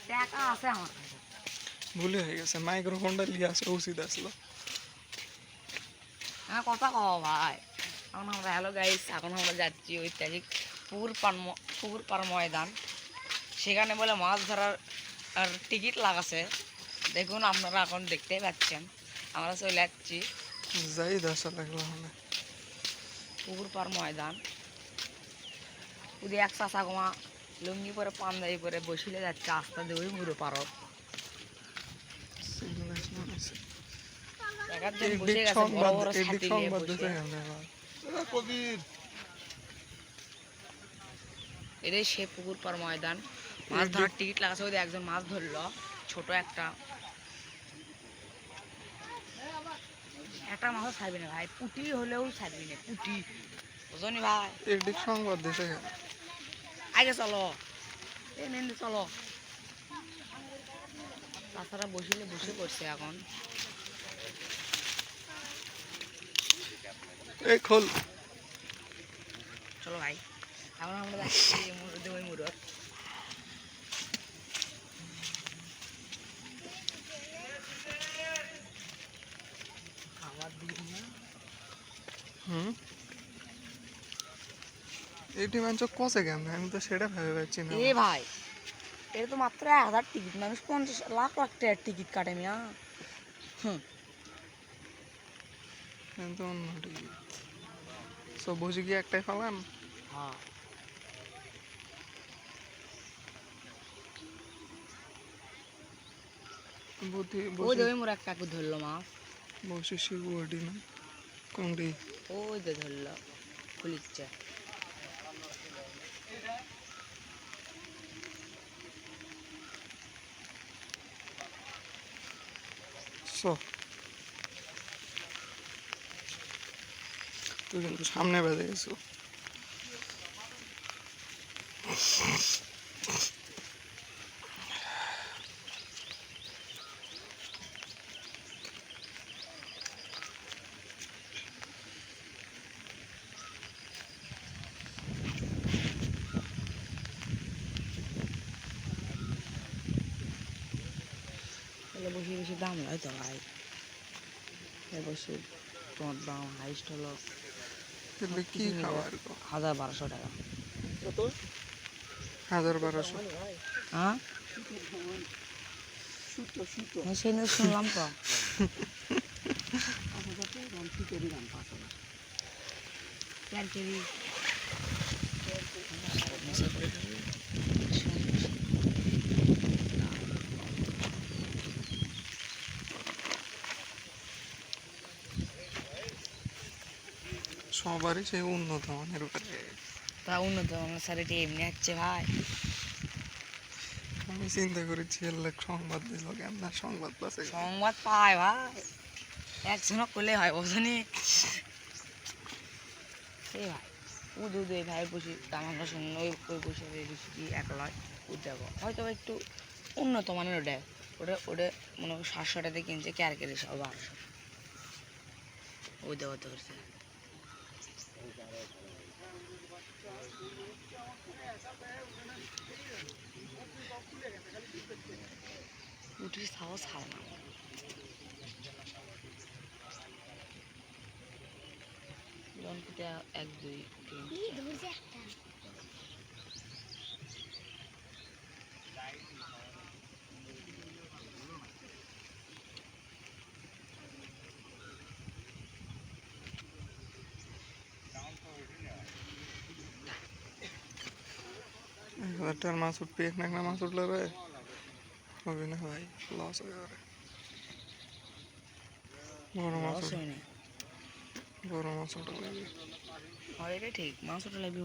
টাকা আছে আমার কাছে। ভুলে হয়ে গেছে, মাইক্রোফোনটা লিয়ে আসা উচিত আসলো। হ্যাঁ কথা কও ভাই। এখন আমরা হ্যালো গাইস, এখন আমরা যাচ্ছি ঐতিহাসিক পুকুর পার ময়দান। সেখানে বলে মাছ ধরার আর টিকিট লাগাছে। দেখুন আপনারা এখন দেখতেই পাচ্ছেন, আমরা চলে যাচ্ছি যাই আসা লাগলো মানে পুকুর পার ময়দান। ওদি এক চাষা গোমা লুঙ্গি পরে পাঞ্জাবি পরে বসিলে যাচ্ছে আস্তে দিয়ে ওই মুড়ো পারত। একজন বসে গেছে বড় বড় ছাতি নিয়ে বসে। এটাই সে পুকুর পার ময়দান। মাছ ধরার টিকিট লাগাছে, ওই একজন মাছ ধরলো ছোট একটা মাছও ছাড়বি না ভাই, পুটি হলেও ছাড়বি না, পুটি বুঝনি ভাই। এদিক সংবাদ দিতে আগে চলো, এই নেন চলো। তাছাড়া বসিলে বসে পড়ছে এখন। এই খোল চলো ভাই, এখন আমরা যাচ্ছি মুরুদ ওই মুরুদ। খাবার দিবি না? এইটি মানুষ কষে কেন, আমি তো সেটা ভেবে পাচ্ছি না। এ ভাই, এটা তো মাত্র 1000 টিকিট, মানুষ 50 লাখ লাখ টাকার টিকিট কাটে মিয়া। কিন্তু অন্য টিকিট সব বুঝে গিয়ে একটাই ফেলান। হ্যাঁ বুদ্ধি ওই যে ওই মোর এক কাকু ধরলো মাছ। বসে শিগুয়াডি না কোনটি ওই যে ধরলো খুলিচ্ছে। তুই কিন্তু সামনে বেঁধে গেছো। বেশি বেশি দাম নয় তো ভাই, বসে তোমার দাম হাইস্ট হলো কি খাবার 1200 টাকা। 1200? হ্যাঁ সেই নিয়ে শুনলাম তো। সবারই সেই উন্নত মানের উপরে। তা উন্নত মানের স্যারেটি এমনি হচ্ছে ভাই। আমি চিন্তা করেছি লাখ সংবাদ দিল কেন না, সংবাদ পাচ্ছে সংবাদ পায় ভাই, একজনও করলে হয় বোঝনি। এই ভাই উদু দুই ভাই বসি দাম আমরা শুনি ওই ওই বসে কি একলা উদ্যোগ হয়তো একটু উন্নত মানের ওটা ওটা ওটা মনে হয় 700 টাকা কিনছে, কে আর কেটে 1200 ওই দেওয়া ধরছে। উঠে সাহস খায় না। জনপ্রিয়া 1 2 3 1000 মাছ উঠবে, এক না মাছ উঠলে হবে না ভাই, লস হয়ে যাবে। বড় মাছ উঠে, বড় মাছ উঠে লাগবে। হয়, এটা ঠিক মাছ উঠে লাগবে।